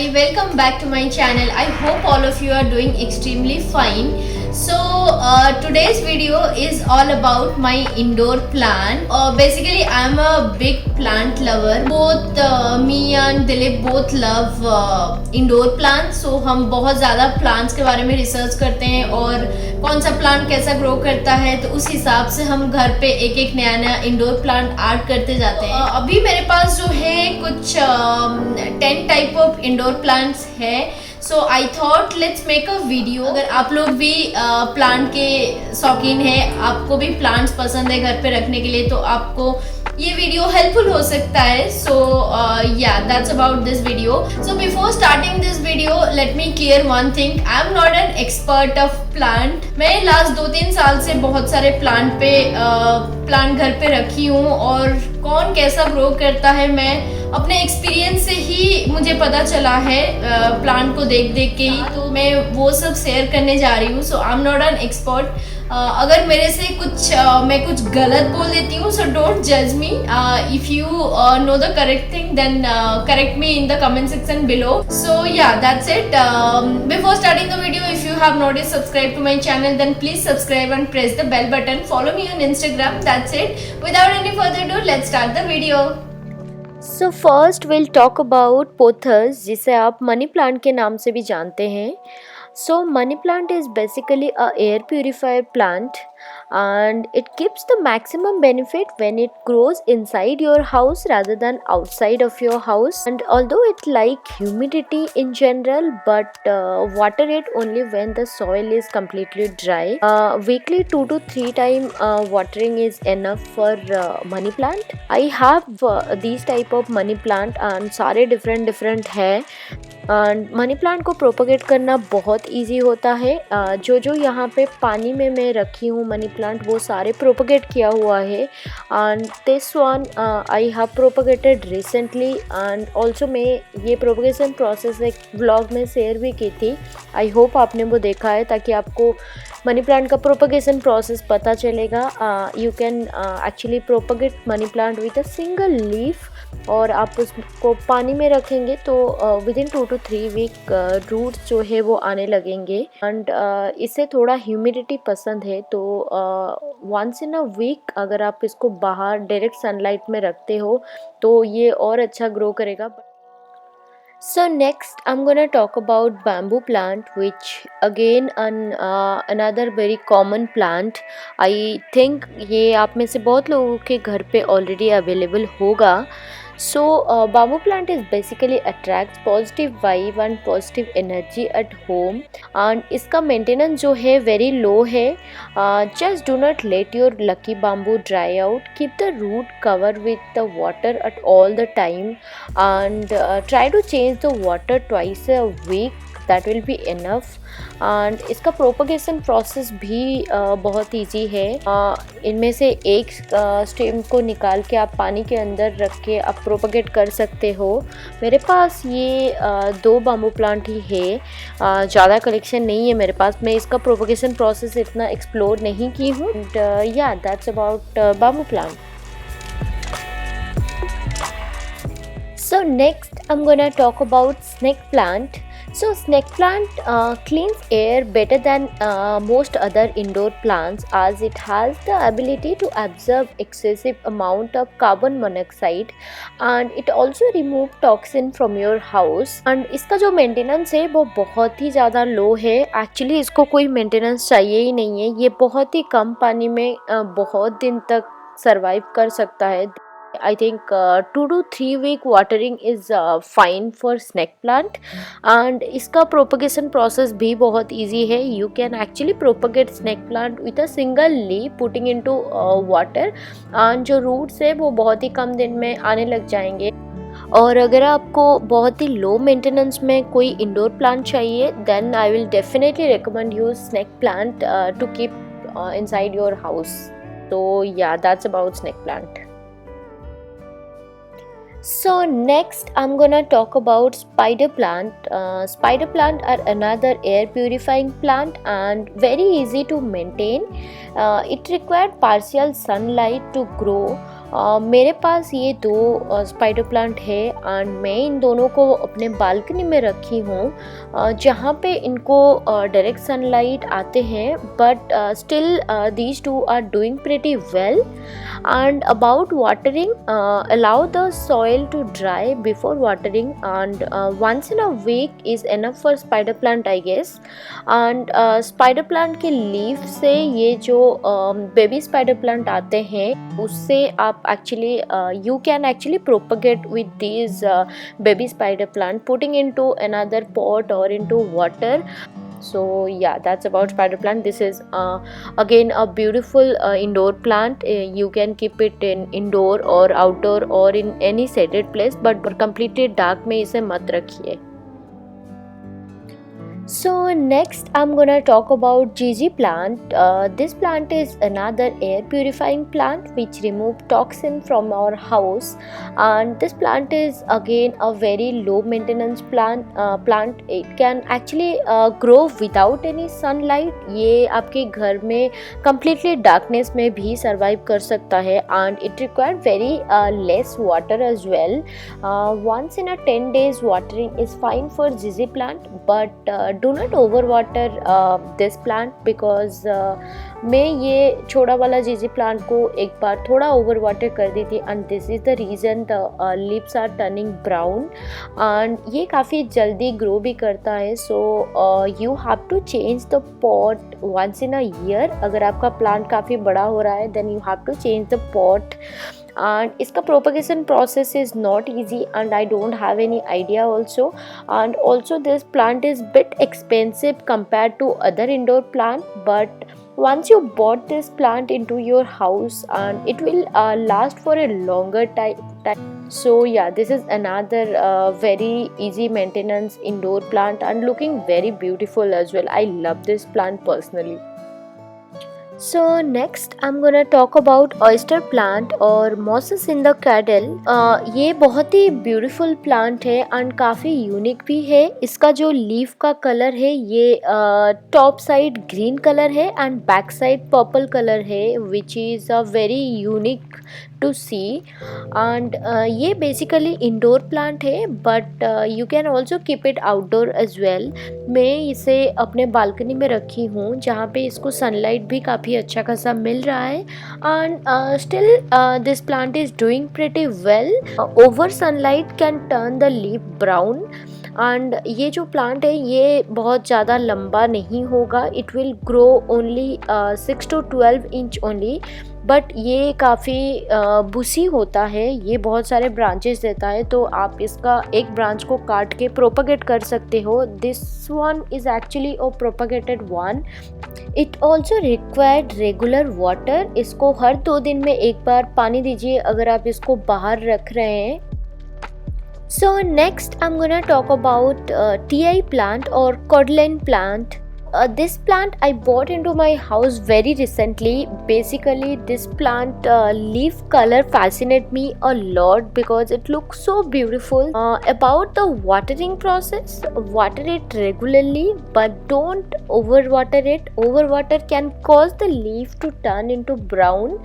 everybody, welcome back to my channel. I hope all of you are doing extremely fine. So today's video is all about my indoor plant. Basically I'm a big plant lover. Both me and Dilip both love indoor plants. So हम बहुत ज़्यादा plants के बारे में research करते हैं और कौन सा plant कैसा grow करता है, तो उस हिसाब से हम घर पे एक एक नया नया indoor plant add करते जाते हैं. अभी मेरे पास जो है कुछ 10 टाइप ऑफ इंडोर प्लांट्स है. So I thought let's make a video. अगर आप लोग भी प्लांट के शौकीन हैं, आपको भी प्लांट्स पसंद है घर पे रखने के लिए, तो आपको ये वीडियो हेल्पफुल हो सकता है. So yeah that's about this video. So before starting this video let me clear one thing. I am not an expert of plant. मैं लास्ट 2-3 साल से बहुत सारे प्लांट घर पे रखी हूँ और कौन कैसा ग्रो करता है मैं अपने एक्सपीरियंस से ही मुझे पता चला है, प्लांट को देख देख के ही. तो मैं वो सब शेयर करने जा रही हूँ. So I am not an expert. अगर मेरे से मैं कुछ गलत बोल देती हूँ, सो डोंट जज me. If you know the correct thing then correct me in the comment section below. So yeah that's it. Before starting the video, if you have not subscribed to my channel, then please subscribe and press the bell button. Follow me on Instagram. That's it. Without any further ado, let's start the video. So first we'll talk about pothos, जिसे आप money plant के नाम से भी जानते हैं. So money plant is basically a air purifier plant and it gives the maximum benefit when it grows inside your house rather than outside of your house. And although it like humidity in general, but water it only when the soil is completely dry. Weekly 2 to 3 time watering is enough for money plant. I have these type of money plant and सारे different है. And money plant को propagate करना बहुत easy होता है. जो यहाँ पे पानी में मैं रखी हूँ मनी प्लांट, वो सारे प्रोपगेट किया हुआ है. And this one I have propagated recently and also मैं ये प्रोपगेशन प्रोसेस एक व्लॉग में शेयर भी की थी. आई होप आपने वो देखा है, ताकि आपको मनी प्लांट का प्रोपगेशन प्रोसेस पता चलेगा. You can actually propagate money plant with a single leaf, और आप उसको पानी में रखेंगे तो within 2 to 3 week roots जो है वो आने लगेंगे. एंड इसे थोड़ा ह्यूमिडिटी पसंद है, तो वंस इन अ वीक अगर आप इसको बाहर डायरेक्ट सनलाइट में रखते हो तो ये और अच्छा ग्रो करेगा. So next I'm gonna talk about bamboo plant, which again another very common plant. I think ये आप में से बहुत लोगों के घर पे already available होगा. So bamboo plant is basically attracts positive vibe and positive energy at home, and इसका maintenance जो है very low है. Just do not let your lucky bamboo dry out. Keep the root cover with the water at all the time, and try to change the water twice a week. That will be enough. And इसका propagation process भी बहुत easy है. इनमें से एक stem को निकाल के आप पानी के अंदर रख के आप प्रोपगेट कर सकते हो. मेरे पास ये 2 बाम्बू प्लांट ही है, ज़्यादा कलेक्शन नहीं है मेरे पास. मैं इसका प्रोपगेशन प्रोसेस इतना एक्सप्लोर नहीं की हूँ. एंड या that's about bamboo plant. So next I'm gonna talk about snake plant. So snake plant cleans air better than most other indoor plants, as it has the ability to absorb excessive amount of carbon monoxide, and it also remove toxin from your house. And इसका जो maintenance है वो बहुत ही ज़्यादा लो है. Actually इसको कोई maintenance चाहिए ही नहीं है. ये बहुत ही कम पानी में बहुत दिन तक सर्वाइव कर सकता है. I think 2 to 3 week watering is fine for snake plant. and इसका propagation process भी बहुत easy है. You can actually propagate snake plant with a single leaf putting into water, and जो roots है वो बहुत ही कम दिन में आने लग जाएंगे. और अगर आपको बहुत ही लो मेंटेनेंस में कोई इंडोर प्लांट चाहिए, then I will definitely recommend you snake plant to keep inside your house. तो yeah that's about snake plant. So next I'm gonna talk about spider plant. Spider plant are another air purifying plant and very easy to maintain. It required partial sunlight to grow, मेरे पास ये दो spider plant है and मैं इन दोनों को अपने balcony में रखी हूँ जहाँ पे इनको डायरेक्ट सनलाइट आते हैं, but still these two are doing pretty well. And about watering, allow the soil to dry before watering, and once in a week is enough for spider plant, I guess. And spider plant के leaf से ये जो baby spider plant आते हैं उससे आप actually you can actually propagate with these baby spider plant, putting into another pot or into water. So yeah, that's about spider plant. This is again a beautiful indoor plant. You can keep it in indoor or outdoor or in any shaded place, but completely dark में इसे मत रखिए. So next I'm gonna talk about Gigi plant. This plant is another air purifying plant which remove toxin from our house, and this plant is again a very low maintenance plant. It can actually grow without any sunlight. ये आपके घर में completely darkness में भी survive कर सकता है, and it require very less water as well. Once in a 10 days watering is fine for Gigi plant, but do not overwater this plant because मैं ये छोटा वाला जीजी प्लांट को एक बार थोड़ा ओवर वाटर कर दी थी, and this is the reason the leaves are turning brown, and ये काफ़ी जल्दी ग्रो भी करता है. So you have to change the pot once in a year. अगर आपका प्लांट काफ़ी बड़ा हो रहा है then you have to change the pot. And इसका propagation process is not easy and I don't have any idea also, and also this plant is bit expensive compared to other indoor plant, but once you bought this plant into your house and it will last for a longer time. So yeah, this is another very easy maintenance indoor plant and looking very beautiful as well. I love this plant personally. So next I'm gonna talk about oyster plant और mosses in the cradle. ये बहुत ही beautiful plant है and काफ़ी unique भी है. इसका जो leaf का color है ये top side green color है and back side purple color है, which is a very unique to see. And ये basically indoor plant है, but you can also keep it outdoor as well. मैं इसे अपने बालकनी में रखी हूँ जहाँ पे इसको सनलाइट भी काफ़ी अच्छा खासा मिल रहा है, and still this plant is doing pretty well. Over sunlight can turn the leaf brown. And ये जो प्लांट है ये बहुत ज़्यादा लंबा नहीं होगा. It will grow only 6 to 12 inch only, but ये काफ़ी बुशी होता है. ये बहुत सारे ब्रांचेस देता है, तो आप इसका एक ब्रांच को काट के प्रोपगेट कर सकते हो. This one is actually a propagated one. It also required regular water. इसको हर 2 दिन में एक बार पानी दीजिए अगर आप इसको बाहर रख रहे हैं. So next I'm gonna talk about TI plant or cordline plant. This plant I bought into my house very recently. Basically this plant leaf color fascinate me a lot because it looks so beautiful. About the watering process, water it regularly but don't overwater it. Overwater can cause the leaf to turn into brown.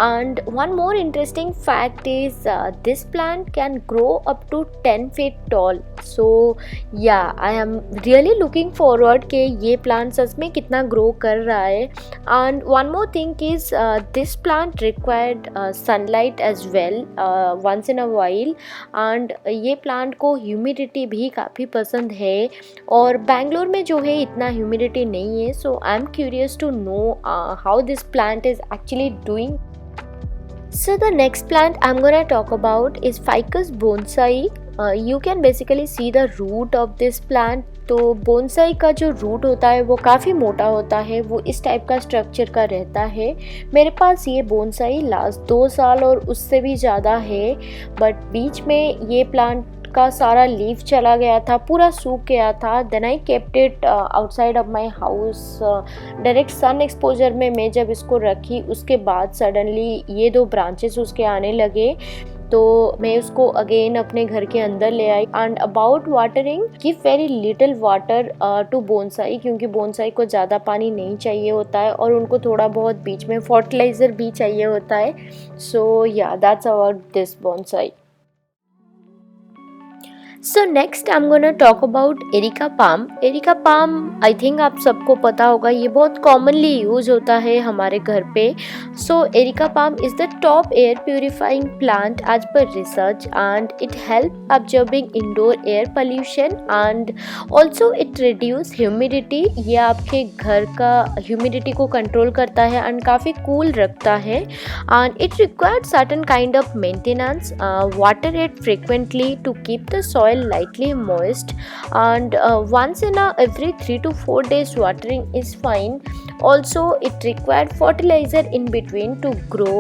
And one more interesting fact is this plant can grow up to 10 feet tall. So yeah, I am really looking forward कि ये plant सच में कितना grow कर रहा है. And one more thing is this plant required sunlight as well once in a while. And ये plant को humidity भी काफ़ी पसंद है, और बैंगलोर में जो है इतना humidity नहीं है. So I am curious to know how this plant is actually doing. So the next plant I'm gonna talk about is Ficus bonsai. You can basically see the root of this plant. तो bonsai का जो root होता है वो काफ़ी मोटा होता है, वो इस टाइप का स्ट्रक्चर का रहता है. मेरे पास ये बोनसाई लास्ट 2 साल और उससे भी ज़्यादा है, बट बीच में ये प्लांट का सारा लीफ चला गया था, पूरा सूख गया था. Then I kept it outside of my house. Direct sun exposure में मैं जब इसको रखी उसके बाद सडनली ये 2 ब्रांचेस उसके आने लगे. तो मैं उसको अगेन अपने घर के अंदर ले आई। And about watering, give very little water to bonsai, क्योंकि बोनसाई को ज़्यादा पानी नहीं चाहिए होता है और उनको थोड़ा बहुत बीच में फर्टिलाइज़र भी चाहिए होता है। So yeah that's about this bonsai. So next I am gonna talk about areca palm. Areca palm I think आप सबको पता होगा, ये बहुत कॉमनली यूज होता है हमारे घर पे। So areca palm is the top air purifying plant as per research and it help observing indoor air pollution and also it reduce humidity. ये आपके घर का ह्यूमिडिटी को कंट्रोल करता है एंड काफ़ी कूल रखता है। And it required certain kind of maintenance, water it frequently to keep the soil lightly moist, and once in every 3 to 4 days watering is fine. Also it required fertilizer in between to grow.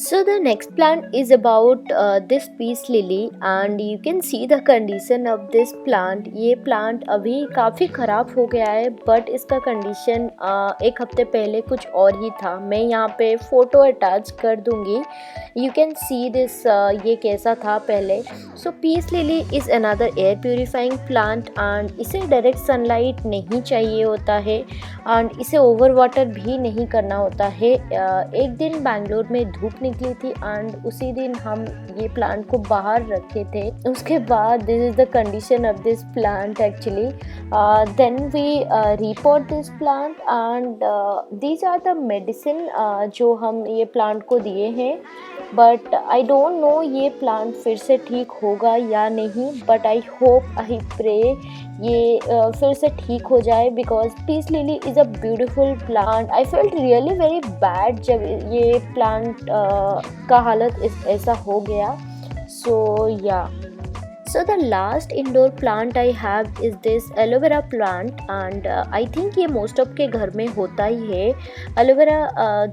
So the next plant is about this peace lily and you can see the condition of this plant. ये plant अभी काफ़ी ख़राब हो गया है but इसका condition एक हफ्ते पहले कुछ और ही था। मैं यहाँ पे फ़ोटो अटैच कर दूँगी, यू कैन सी दिस ये कैसा था पहले। So peace lily is another air purifying plant and इसे डायरेक्ट सनलाइट नहीं चाहिए होता है एंड इसे ओवर वाटर भी नहीं करना होता है। एक दिन बेंगलोर में धूप निकली थी एंड उसी दिन हम ये प्लांट को बाहर रखे थे। उसके बाद this is the condition of this plant actually. Then we repot this plant and these are the medicine जो हम ये प्लांट को दिए हैं, बट आई डोंट नो ये प्लांट फिर से ठीक होगा या नहीं, but I hope, I pray ये फिर से ठीक हो जाए because peace lily is a beautiful plant. I felt really very bad जब ये प्लांट का हालत ऐसा हो गया। सो या So the last indoor plant I have is this aloe vera plant and I think ये most of के घर में होता ही है। aloe vera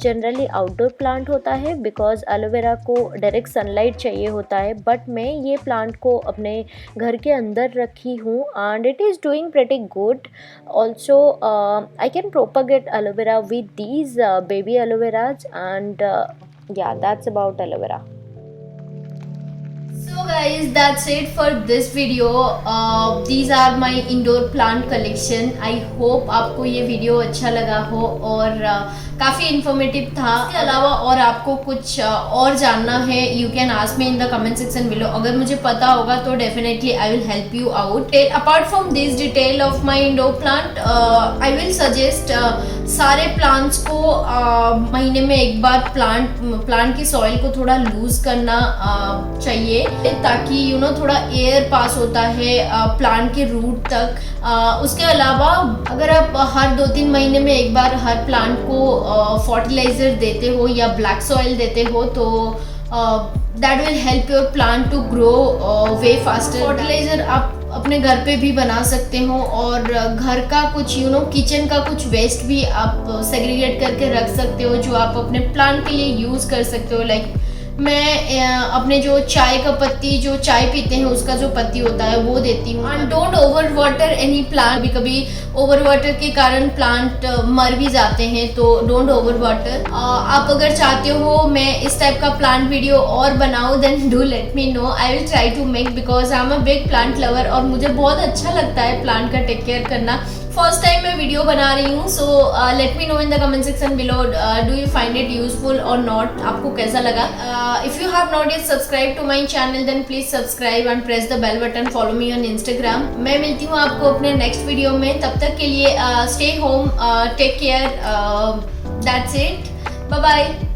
generally outdoor plant होता है because aloe vera को direct sunlight चाहिए होता है, but मैं ये plant को अपने घर के अंदर रखी हूँ and it is doing pretty good. Also I can propagate aloe vera with these baby aloe veras and yeah, that's about aloe vera. So guys, that's it for this video. These are my indoor plant collection. I hope आपको ये video अच्छा लगा हो और काफ़ी informative था। इसके अलावा और आपको कुछ और जानना है, you can ask me in the comment section below. अगर मुझे पता होगा तो definitely I will help you out. Apart from this detail of my indoor plant, I will suggest सारे प्लांट्स को महीने में एक बार प्लांट की सॉइल को थोड़ा लूज करना चाहिए ताकि यू नो थोड़ा एयर पास होता है प्लांट के रूट तक। उसके अलावा अगर आप हर 2-3 महीने में एक बार हर प्लांट को फर्टिलाइजर देते हो या ब्लैक सॉइल देते हो तो that will help your plant to grow way faster. Fertiliser आप अपने घर पे भी बना सकते हो और घर का कुछ यू नो किचन का कुछ वेस्ट भी आप सेग्रीगेट करके रख सकते हो जो आप अपने प्लांट के लिए यूज़ कर सकते हो। लाइक मैं अपने जो चाय का पत्ती, जो चाय पीते हैं उसका जो पत्ती होता है वो देती हूँ। And don't over water any plant. कभी ओवर वाटर के कारण प्लांट मर भी जाते हैं, तो डोंट ओवर वाटर। आप अगर चाहते हो मैं इस टाइप का प्लांट वीडियो और बनाऊँ then do let me know, I will try to make because I am a big plant lover और मुझे बहुत अच्छा लगता है प्लांट का टेक केयर करना। फर्स्ट टाइम मैं वीडियो बना रही हूँ, so let me know in the comment section below do you find it useful और नॉट, आपको कैसा लगा। If you have not yet subscribe to my channel then please subscribe and press the bell button, follow me on Instagram. मैं मिलती हूँ आपको अपने नेक्स्ट वीडियो में, तब तक के लिए stay home, take care, that's it, bye bye.